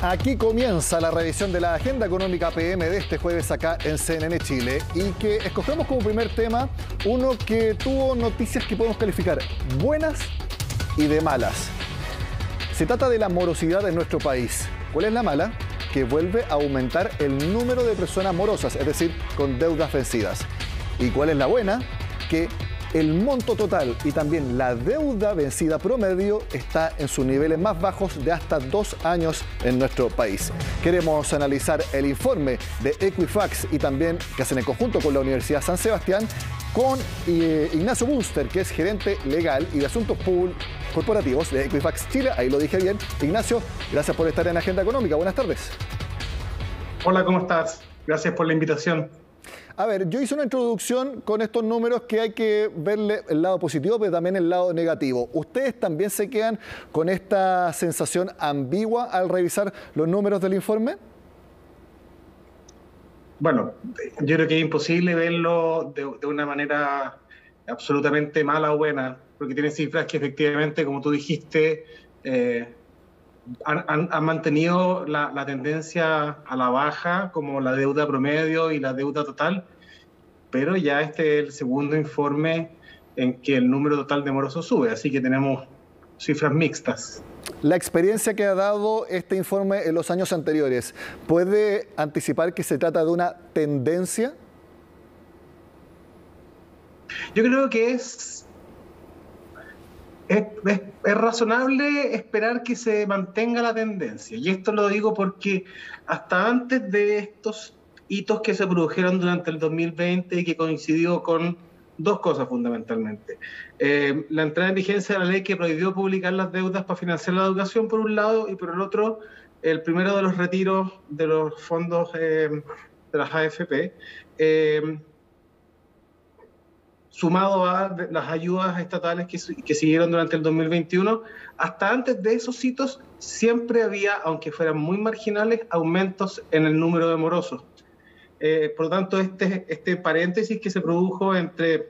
Aquí comienza la revisión de la agenda económica PM de este jueves acá en CNN Chile y que escogemos como primer tema uno que tuvo noticias que podemos calificar buenas y de malas. Se trata de la morosidad en nuestro país. ¿Cuál es la mala? Que vuelve a aumentar el número de personas morosas, es decir, con deudas vencidas. ¿Y cuál es la buena? Que el monto total y también la deuda vencida promedio está en sus niveles más bajos de hasta 2 años en nuestro país. Queremos analizar el informe de Equifax y también que hacen en conjunto con la Universidad San Sebastián con Ignacio Bunster, que es gerente legal y de asuntos corporativos de Equifax Chile. Ahí lo dije bien. Ignacio, gracias por estar en Agenda Económica. Buenas tardes. Hola, ¿cómo estás? Gracias por la invitación. A ver, yo hice una introducción con estos números que hay que verle el lado positivo, pero también el lado negativo. ¿Ustedes también se quedan con esta sensación ambigua al revisar los números del informe? Bueno, yo creo que es imposible verlo de una manera absolutamente mala o buena, porque tiene cifras que efectivamente, como tú dijiste, han mantenido la tendencia a la baja, como la deuda promedio y la deuda total, pero ya este es el segundo informe en que el número total de morosos sube, así que tenemos cifras mixtas. La experiencia que ha dado este informe en los años anteriores, ¿puede anticipar que se trata de una tendencia? Yo creo que es razonable esperar que se mantenga la tendencia. Y esto lo digo porque hasta antes de estos hitos que se produjeron durante el 2020 y que coincidió con dos cosas fundamentalmente. La entrada en vigencia de la ley que prohibió publicar las deudas para financiar la educación por un lado y por el otro el primero de los retiros de los fondos de las AFP. Sumado a las ayudas estatales que siguieron durante el 2021, hasta antes de esos hitos siempre había, aunque fueran muy marginales, aumentos en el número de morosos. Por lo tanto, este paréntesis que se produjo entre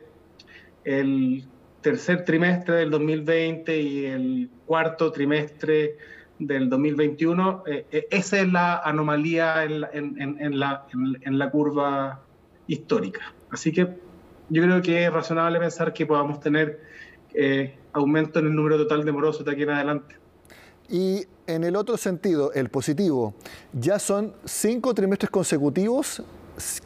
el tercer trimestre del 2020 y el cuarto trimestre del 2021, esa es la anomalía en la curva histórica. Así que yo creo que es razonable pensar que podamos tener aumento en el número total de morosos de aquí en adelante. Y en el otro sentido, el positivo, ya son 5 trimestres consecutivos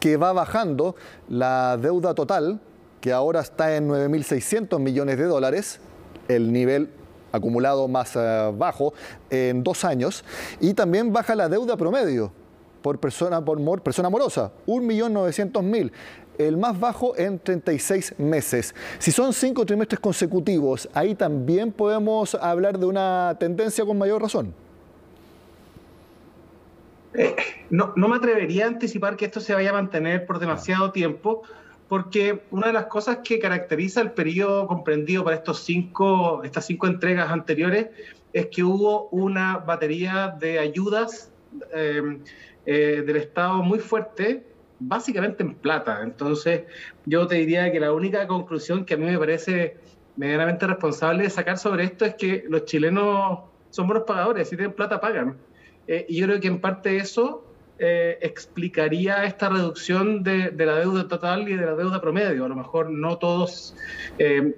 que va bajando la deuda total, que ahora está en 9.600 millones de dólares, el nivel acumulado más bajo en 2 años, y también baja la deuda promedio por persona morosa, 1.900.000. El más bajo en 36 meses. Si son 5 trimestres consecutivos, ahí también podemos hablar de una tendencia con mayor razón. No me atrevería a anticipar que esto se vaya a mantener por demasiado tiempo, porque una de las cosas que caracteriza el periodo comprendido para estas 5 entregas anteriores es que hubo una batería de ayudas del Estado muy fuerte, básicamente en plata. Entonces yo te diría que la única conclusión que a mí me parece medianamente responsable de sacar sobre esto es que los chilenos son buenos pagadores, si tienen plata pagan. Y yo creo que en parte eso explicaría esta reducción de la deuda total y de la deuda promedio. A lo mejor no todos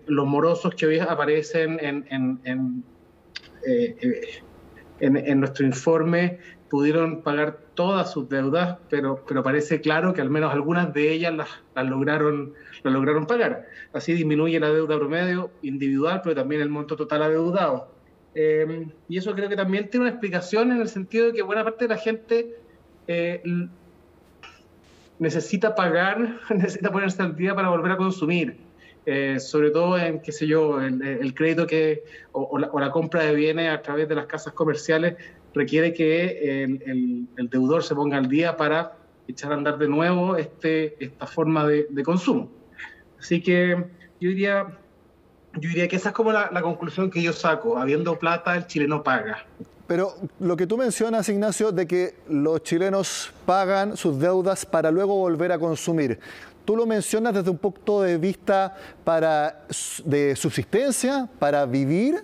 los morosos que hoy aparecen en nuestro informe pudieron pagar todas sus deudas, pero parece claro que al menos algunas de ellas las lograron pagar. Así disminuye la deuda promedio individual, pero también el monto total adeudado. Y eso creo que también tiene una explicación en el sentido de que buena parte de la gente necesita pagar, necesita ponerse al día para volver a consumir. Sobre todo en, qué sé yo, el crédito o la compra de bienes a través de las casas comerciales requiere que el deudor se ponga al día para echar a andar de nuevo esta forma de consumo. Así que yo diría que esa es como la conclusión que yo saco. Habiendo plata, el chileno paga. Pero lo que tú mencionas, Ignacio, de que los chilenos pagan sus deudas para luego volver a consumir, ¿tú lo mencionas desde un punto de vista de subsistencia, para vivir?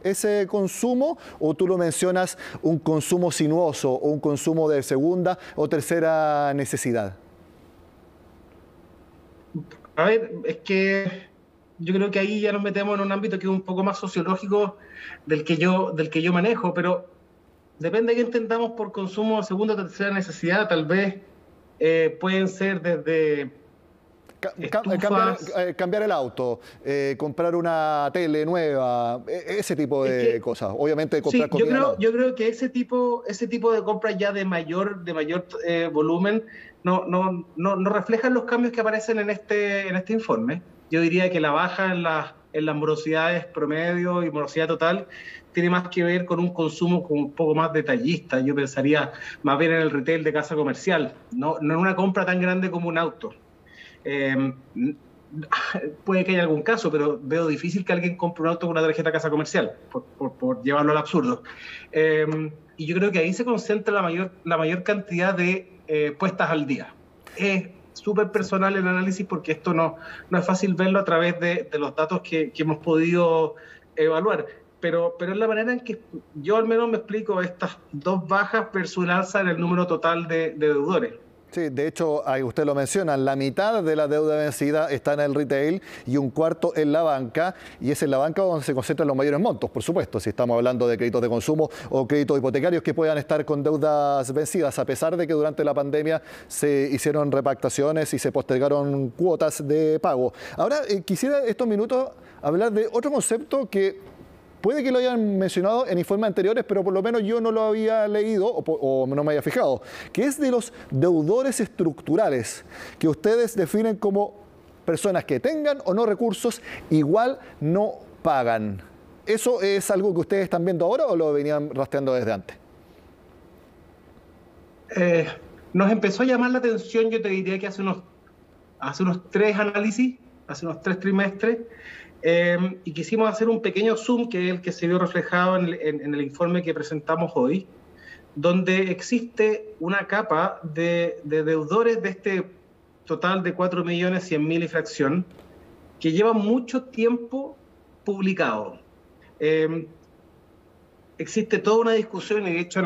ese consumo, o tú lo mencionas un consumo sinuoso o un consumo de segunda o tercera necesidad? A ver, es que yo creo que ahí ya nos metemos en un ámbito que es un poco más sociológico del que yo manejo, pero depende de qué entendamos por consumo de segunda o tercera necesidad. Tal vez pueden ser desde cambiar el auto, comprar una tele nueva, ese tipo de cosas. Obviamente comprar comida. Yo creo que ese tipo de compras ya de mayor volumen no reflejan los cambios que aparecen en este informe. Yo diría que la baja en las morosidades promedio y morosidad total tiene más que ver con un consumo un poco más detallista. Yo pensaría más bien en el retail de casa comercial, no en una compra tan grande como un auto. Puede que haya algún caso, pero veo difícil que alguien compre un auto con una tarjeta casa comercial, por llevarlo al absurdo. Y yo creo que ahí se concentra la mayor cantidad de puestas al día. Es súper personal el análisis porque esto no es fácil verlo a través de los datos que hemos podido evaluar. Pero es la manera en que yo al menos me explico estas dos bajas versus el alza en el número total de deudores. Sí, de hecho, ahí usted lo menciona, la mitad de la deuda vencida está en el retail y un cuarto en la banca, y es en la banca donde se concentran los mayores montos, por supuesto, si estamos hablando de créditos de consumo o créditos hipotecarios que puedan estar con deudas vencidas, a pesar de que durante la pandemia se hicieron repactaciones y se postergaron cuotas de pago. Ahora, quisiera estos minutos hablar de otro concepto que puede que lo hayan mencionado en informes anteriores, pero por lo menos yo no lo había leído o no me había fijado, que es de los deudores estructurales, que ustedes definen como personas que tengan o no recursos, igual no pagan. ¿Eso es algo que ustedes están viendo ahora o lo venían rastreando desde antes? Nos empezó a llamar la atención, yo te diría que hace unos 3 análisis, hace unos 3 trimestres, y quisimos hacer un pequeño zoom, que es el que se vio reflejado en el informe que presentamos hoy, donde existe una capa de deudores de este total de 4.100.000 y fracción, que llevan mucho tiempo publicado. Existe toda una discusión, y de hecho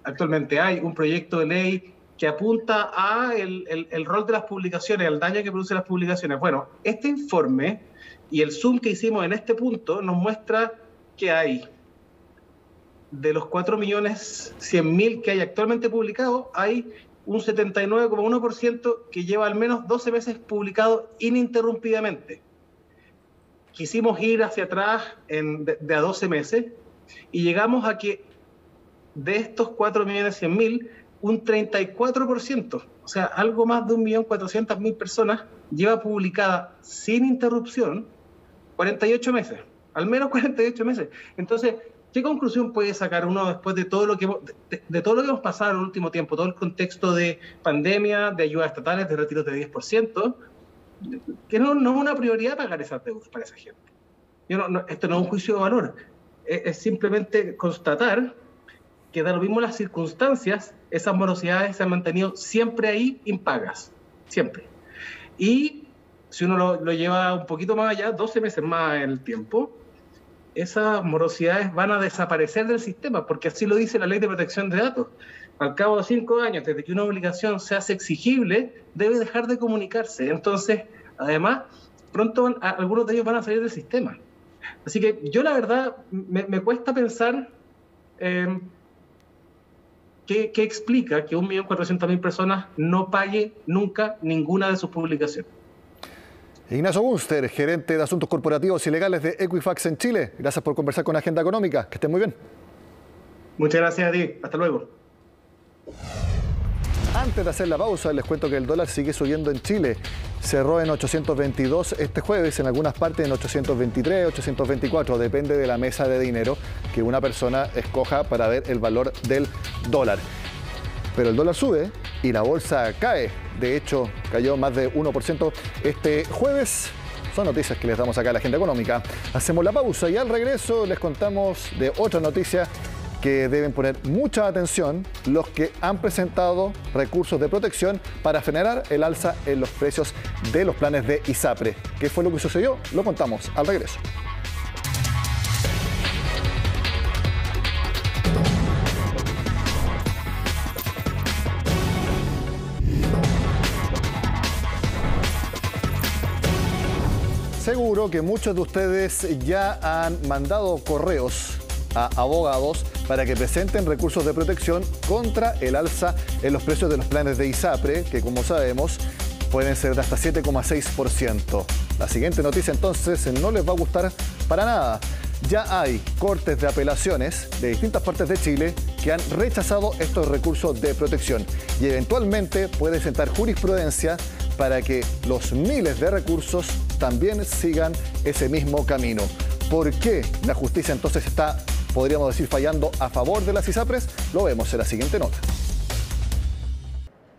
actualmente hay un proyecto de ley que apunta a el rol de las publicaciones, al daño que producen las publicaciones. Bueno, este informe y el zoom que hicimos en este punto nos muestra que hay, de los 4.100.000 que hay actualmente publicados, hay un 79,1% que lleva al menos 12 meses publicado ininterrumpidamente. Quisimos ir hacia atrás de a 12 meses y llegamos a que de estos 4.100.000, un 34%, o sea, algo más de 1.400.000 personas, lleva publicada sin interrupción 48 meses, al menos 48 meses. Entonces, ¿qué conclusión puede sacar uno después de todo lo que hemos pasado en el último tiempo, todo el contexto de pandemia, de ayudas estatales, de retiros de 10%, que no es una prioridad pagar esas deudas para esa gente? Esto no es un juicio de valor, es simplemente constatar que da lo mismo las circunstancias, esas morosidades se han mantenido siempre ahí impagas, siempre. Y si uno lo lleva un poquito más allá, 12 meses más en el tiempo, esas morosidades van a desaparecer del sistema, porque así lo dice la Ley de Protección de Datos. Al cabo de 5 años, desde que una obligación se hace exigible, debe dejar de comunicarse. Entonces, además, pronto algunos de ellos van a salir del sistema. Así que yo, la verdad, me cuesta pensar qué explica que 1.400.000 personas no pague nunca ninguna de sus publicaciones. Ignacio Bunster, gerente de Asuntos Corporativos y Legales de Equifax en Chile. Gracias por conversar con Agenda Económica. Que estén muy bien. Muchas gracias a ti. Hasta luego. Antes de hacer la pausa, les cuento que el dólar sigue subiendo en Chile. Cerró en 822 este jueves, en algunas partes en 823, 824. Depende de la mesa de dinero que una persona escoja para ver el valor del dólar. Pero el dólar sube y la bolsa cae. De hecho, cayó más de 1% este jueves. Son noticias que les damos acá a la Agenda Económica. Hacemos la pausa y al regreso les contamos de otra noticia que deben poner mucha atención los que han presentado recursos de protección para frenar el alza en los precios de los planes de ISAPRE. ¿Qué fue lo que sucedió? Lo contamos al regreso. seguro que muchos de ustedes ya han mandado correos a abogados para que presenten recursos de protección contra el alza en los precios de los planes de ISAPRE, que como sabemos pueden ser de hasta 7,6%. La siguiente noticia entonces no les va a gustar para nada. Ya hay cortes de apelaciones de distintas partes de Chile que han rechazado estos recursos de protección y eventualmente puede sentar jurisprudencia para que los miles de recursos también sigan ese mismo camino. ¿Por qué la justicia entonces está, podríamos decir, fallando a favor de las ISAPRES? Lo vemos en la siguiente nota.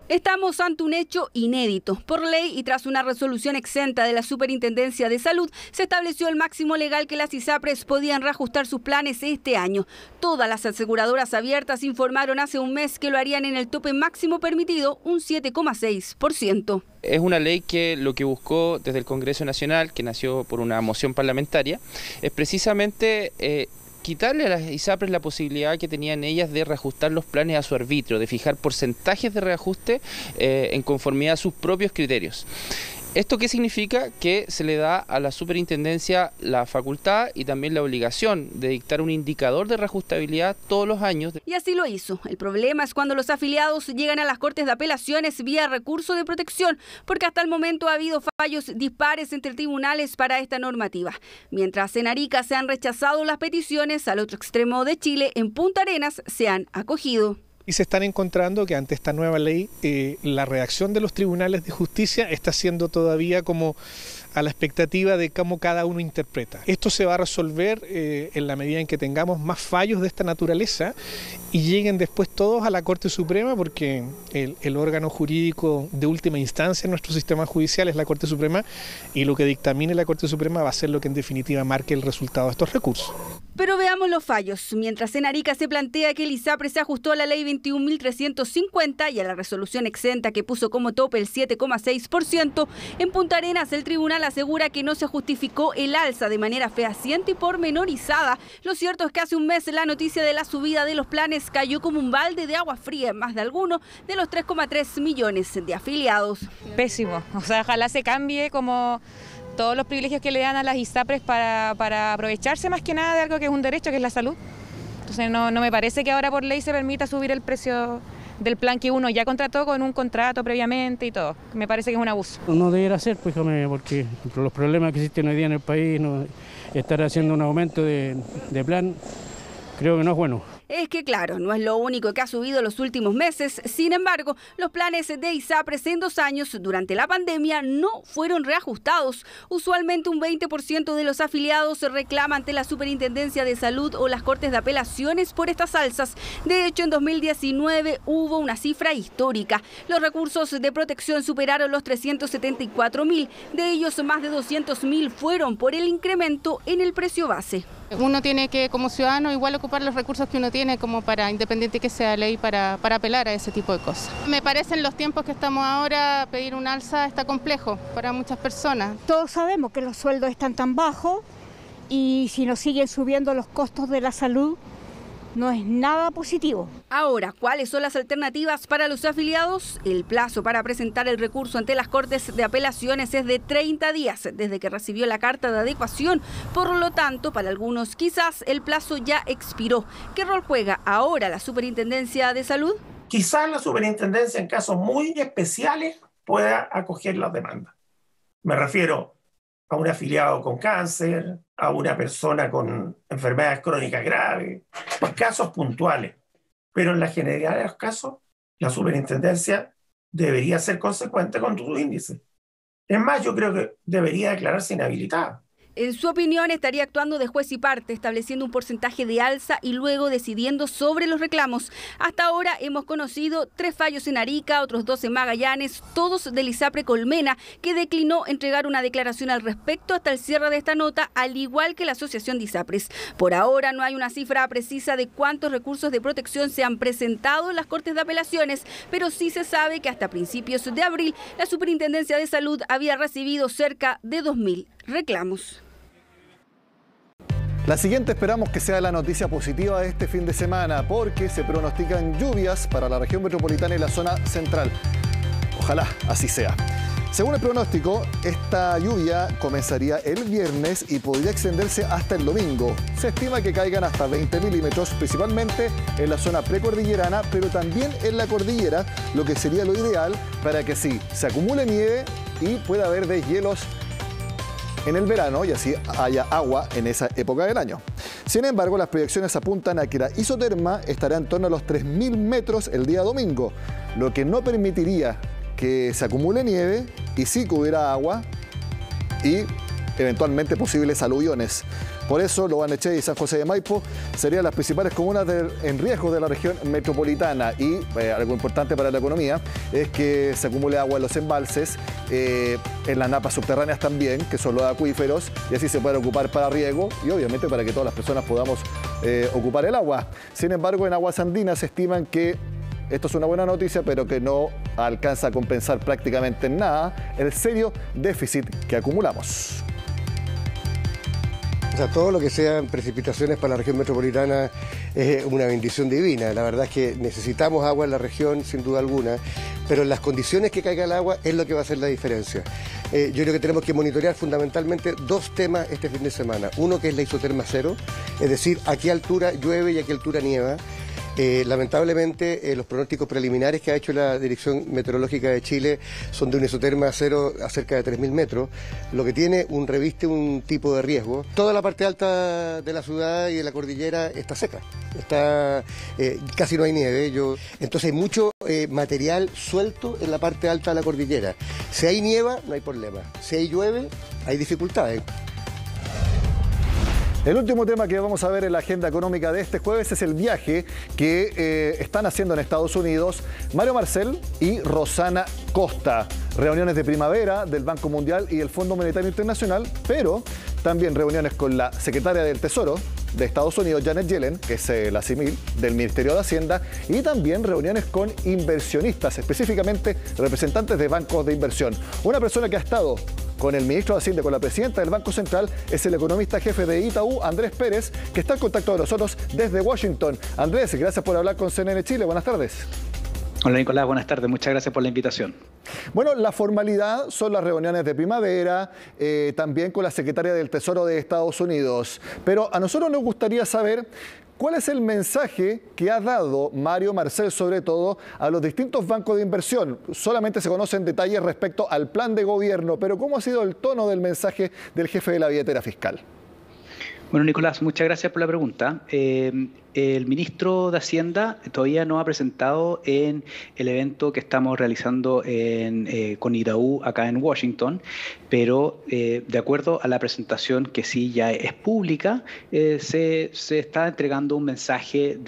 Estamos ante un hecho inédito. Por ley y tras una resolución exenta de la Superintendencia de Salud, se estableció el máximo legal que las ISAPRES podían reajustar sus planes este año. Todas las aseguradoras abiertas informaron hace un mes que lo harían en el tope máximo permitido, un 7,6%. Es una ley que lo que buscó desde el Congreso Nacional, que nació por una moción parlamentaria, es precisamente quitarle a las ISAPRES la posibilidad que tenían ellas de reajustar los planes a su arbitrio, de fijar porcentajes de reajuste en conformidad a sus propios criterios. ¿Esto qué significa? Que se le da a la superintendencia la facultad y también la obligación de dictar un indicador de reajustabilidad todos los años. Y así lo hizo. El problema es cuando los afiliados llegan a las Cortes de Apelaciones vía recurso de protección, porque hasta el momento ha habido fallos dispares entre tribunales para esta normativa. Mientras en Arica se han rechazado las peticiones, al otro extremo de Chile, en Punta Arenas, se han acogido. Y se están encontrando que ante esta nueva ley la reacción de los tribunales de justicia está siendo todavía como a la expectativa de cómo cada uno interpreta. Esto se va a resolver en la medida en que tengamos más fallos de esta naturaleza y lleguen después todos a la Corte Suprema, porque el órgano jurídico de última instancia en nuestro sistema judicial es la Corte Suprema, y lo que dictamine la Corte Suprema va a ser lo que en definitiva marque el resultado de estos recursos. Pero veamos los fallos. Mientras en Arica se plantea que el ISAPRE se ajustó a la ley 21.350 y a la resolución exenta que puso como tope el 7,6%, en Punta Arenas el tribunal asegura que no se justificó el alza de manera fehaciente y pormenorizada. Lo cierto es que hace un mes la noticia de la subida de los planes cayó como un balde de agua fría en más de alguno de los 3,3 millones de afiliados. Pésimo. O sea, ojalá se cambie como todos los privilegios que le dan a las ISAPRES para aprovecharse más que nada de algo que es un derecho, que es la salud. Entonces no me parece que ahora por ley se permita subir el precio del plan que uno ya contrató con un contrato previamente y todo. Me parece que es un abuso. No debería ser, pues, porque los problemas que existen hoy día en el país, estar haciendo un aumento de plan, creo que no es bueno. Es que claro, no es lo único que ha subido los últimos meses. Sin embargo, los planes de ISAPRES en 2 años durante la pandemia no fueron reajustados. Usualmente un 20% de los afiliados reclaman ante la Superintendencia de Salud o las Cortes de Apelaciones por estas alzas. De hecho, en 2019 hubo una cifra histórica. Los recursos de protección superaron los 374.000. De ellos, más de 200.000 fueron por el incremento en el precio base. Uno tiene que, como ciudadano, igual ocupar los recursos que uno tiene como para, independiente que sea ley, para apelar a ese tipo de cosas. Me parece en los tiempos que estamos ahora, pedir un alza está complejo para muchas personas. Todos sabemos que los sueldos están tan bajos y si nos siguen subiendo los costos de la salud, no es nada positivo. Ahora, ¿cuáles son las alternativas para los afiliados? El plazo para presentar el recurso ante las Cortes de Apelaciones es de 30 días desde que recibió la carta de adecuación. Por lo tanto, para algunos quizás el plazo ya expiró. ¿Qué rol juega ahora la Superintendencia de Salud? Quizás la Superintendencia en casos muy especiales pueda acoger las demandas. Me refiero a un afiliado con cáncer, a una persona con enfermedades crónicas graves, pues casos puntuales. Pero en la generalidad de los casos, la superintendencia debería ser consecuente con sus índices. Es más, yo creo que debería declararse inhabilitada. En su opinión, estaría actuando de juez y parte, estableciendo un porcentaje de alza y luego decidiendo sobre los reclamos. Hasta ahora hemos conocido 3 fallos en Arica, otros 2 en Magallanes, todos del ISAPRE Colmena, que declinó entregar una declaración al respecto hasta el cierre de esta nota, al igual que la Asociación de ISAPRES. Por ahora no hay una cifra precisa de cuántos recursos de protección se han presentado en las Cortes de Apelaciones, pero sí se sabe que hasta principios de abril la Superintendencia de Salud había recibido cerca de 2.000 reclamos. La siguiente esperamos que sea la noticia positiva de este fin de semana, porque se pronostican lluvias para la región metropolitana y la zona central. Ojalá así sea. Según el pronóstico, esta lluvia comenzaría el viernes y podría extenderse hasta el domingo. Se estima que caigan hasta 20 milímetros, principalmente en la zona precordillerana, pero también en la cordillera, lo que sería lo ideal para que sí, se acumule nieve y pueda haber deshielos en el verano y así haya agua en esa época del año. Sin embargo, las proyecciones apuntan a que la isoterma estará en torno a los 3.000 metros el día domingo, lo que no permitiría que se acumule nieve y sí que hubiera agua y eventualmente posibles aluviones. Por eso, Lobarnechea y San José de Maipo serían las principales comunas en riesgo de la región metropolitana. Y algo importante para la economía es que se acumule agua en los embalses, en las napas subterráneas también, que son los acuíferos, y así se puede ocupar para riego y obviamente para que todas las personas podamos ocupar el agua. Sin embargo, en aguas andinas se estiman que esto es una buena noticia, pero que no alcanza a compensar prácticamente en nada el serio déficit que acumulamos. O sea, todo lo que sean precipitaciones para la región metropolitana es una bendición divina. La verdad es que necesitamos agua en la región, sin duda alguna, pero en las condiciones que caiga el agua es lo que va a hacer la diferencia. Yo creo que tenemos que monitorear fundamentalmente dos temas este fin de semana. Uno que es la isoterma cero, es decir, a qué altura llueve y a qué altura nieva. Lamentablemente los pronósticos preliminares que ha hecho la Dirección Meteorológica de Chile son de un isoterma cero a cerca de 3.000 metros, lo que reviste un tipo de riesgo. Toda la parte alta de la ciudad y de la cordillera está seca, casi no hay nieve. Entonces hay mucho material suelto en la parte alta de la cordillera. Si hay nieva, no hay problema. Si hay llueve, hay dificultades. El último tema que vamos a ver en la agenda económica de este jueves es el viaje que están haciendo en Estados Unidos Mario Marcel y Rosana Costa. Reuniones de primavera del Banco Mundial y el Fondo Monetario Internacional, pero también reuniones con la secretaria del Tesoro de Estados Unidos, Janet Yellen, que es la CIMIL del Ministerio de Hacienda, y también reuniones con inversionistas, específicamente representantes de bancos de inversión. Una persona que ha estado con el ministro de Hacienda y con la presidenta del Banco Central es el economista jefe de Itaú, Andrés Pérez, que está en contacto con nosotros desde Washington. Andrés, gracias por hablar con CNN Chile. Buenas tardes. Hola Nicolás, buenas tardes. Muchas gracias por la invitación. Bueno, la formalidad son las reuniones de primavera, también con la secretaria del Tesoro de Estados Unidos. Pero a nosotros nos gustaría saber cuál es el mensaje que ha dado Mario Marcel, sobre todo, a los distintos bancos de inversión. Solamente se conocen detalles respecto al plan de gobierno, pero ¿cómo ha sido el tono del mensaje del jefe de la billetera fiscal? Bueno, Nicolás, muchas gracias por la pregunta. El ministro de Hacienda todavía no ha presentado en el evento que estamos realizando con Itaú acá en Washington, pero de acuerdo a la presentación que sí ya es pública, se está entregando un mensaje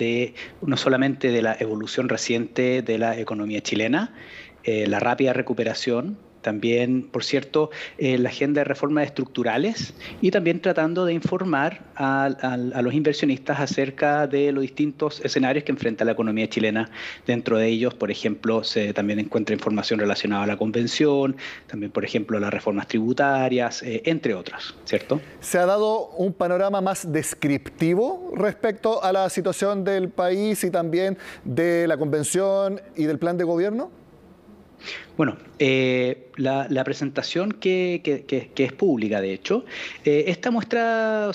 no solamente de la evolución reciente de la economía chilena, la rápida recuperación, también, por cierto, la agenda de reformas estructurales y también tratando de informar a los inversionistas acerca de los distintos escenarios que enfrenta la economía chilena. Dentro de ellos, por ejemplo, se también encuentra información relacionada a la convención, también, por ejemplo, las reformas tributarias, entre otras, ¿cierto? ¿Se ha dado un panorama más descriptivo respecto a la situación del país y también de la convención y del plan de gobierno? Bueno, la presentación que es pública, de hecho, esta muestra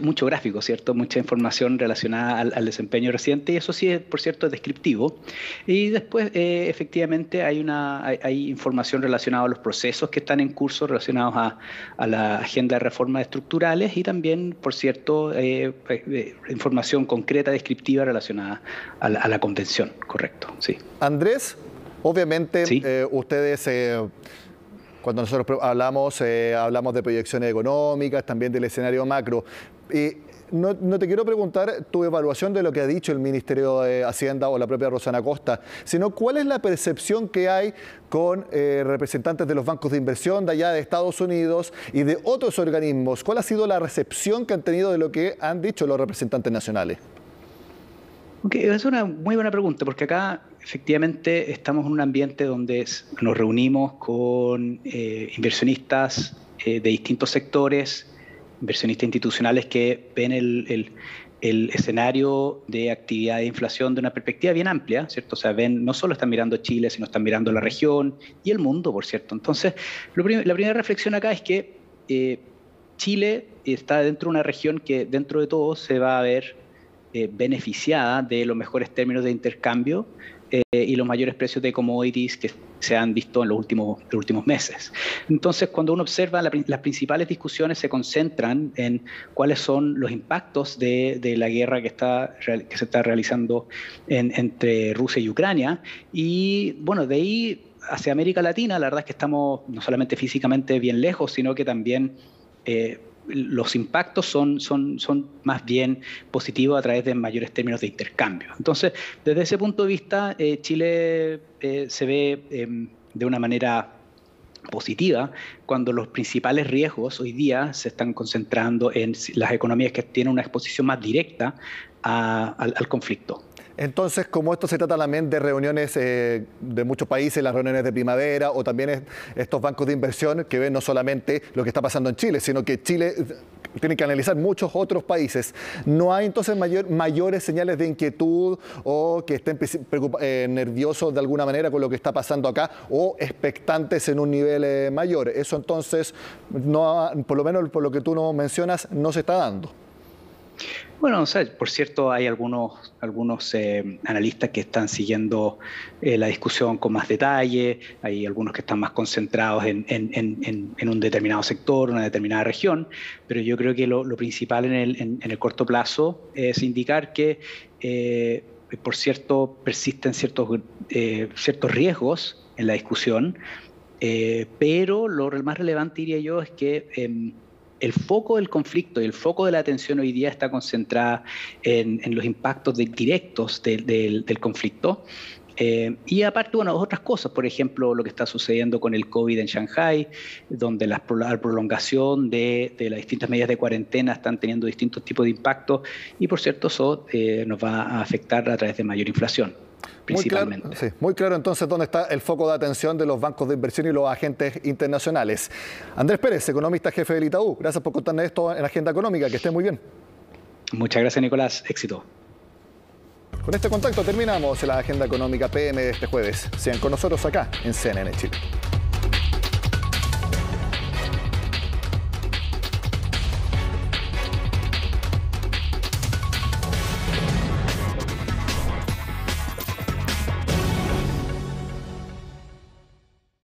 mucho gráfico, ¿cierto? Mucha información relacionada al desempeño reciente, y eso sí, por cierto, es descriptivo. Y después, efectivamente, hay información relacionada a los procesos que están en curso relacionados a la agenda de reformas estructurales y también, por cierto, información concreta, descriptiva relacionada a la convención, correcto, sí. Andrés, obviamente, ¿sí? Ustedes, cuando nosotros hablamos de proyecciones económicas, también del escenario macro. No te quiero preguntar tu evaluación de lo que ha dicho el Ministerio de Hacienda o la propia Rosana Costa, sino cuál es la percepción que hay con representantes de los bancos de inversión de allá de Estados Unidos y de otros organismos. ¿Cuál ha sido la recepción que han tenido de lo que han dicho los representantes nacionales? Okay, es una muy buena pregunta, porque acá efectivamente estamos en un ambiente donde nos reunimos con inversionistas de distintos sectores, inversionistas institucionales que ven el escenario de actividad de inflación de una perspectiva bien amplia, ¿cierto? O sea, no solo están mirando Chile, sino están mirando la región y el mundo, por cierto. Entonces, la primera reflexión acá es que Chile está dentro de una región que dentro de todo se va a ver beneficiada de los mejores términos de intercambio y los mayores precios de commodities que se han visto en los últimos meses. Entonces, cuando uno observa, las principales discusiones se concentran en cuáles son los impactos de la guerra que se está realizando entre Rusia y Ucrania. Y bueno, de ahí hacia América Latina, la verdad es que estamos no solamente físicamente bien lejos, sino que también los impactos son más bien positivos a través de mayores términos de intercambio. Entonces, desde ese punto de vista, Chile se ve de una manera positiva cuando los principales riesgos hoy día se están concentrando en las economías que tienen una exposición más directa al conflicto. Entonces, como esto se trata también de reuniones de muchos países, las reuniones de primavera o también estos bancos de inversión que ven no solamente lo que está pasando en Chile, sino que Chile tiene que analizar muchos otros países. ¿No hay entonces mayores señales de inquietud o que estén nerviosos de alguna manera con lo que está pasando acá o expectantes en un nivel mayor? Eso entonces, no, por lo menos por lo que tú nos mencionas, no se está dando. Bueno, o sea, por cierto, hay algunos analistas que están siguiendo la discusión con más detalle, hay algunos que están más concentrados en un determinado sector, una determinada región, pero yo creo que lo principal en el corto plazo es indicar que, por cierto, persisten ciertos riesgos en la discusión, pero lo más relevante, diría yo, es que el foco del conflicto y el foco de la atención hoy día está concentrada en los impactos directos del conflicto. Y aparte, bueno, otras cosas, por ejemplo, lo que está sucediendo con el COVID en Shanghái, donde la prolongación de las distintas medidas de cuarentena están teniendo distintos tipos de impactos y, por cierto, eso nos va a afectar a través de mayor inflación. Principalmente. Muy claro, sí, muy claro entonces dónde está el foco de atención de los bancos de inversión y los agentes internacionales. Andrés Pérez, economista jefe del Itaú, gracias por contarnos esto en la Agenda Económica, que esté muy bien. Muchas gracias, Nicolás, éxito. Con este contacto terminamos la Agenda Económica PM de este jueves. Sigan con nosotros acá en CNN Chile.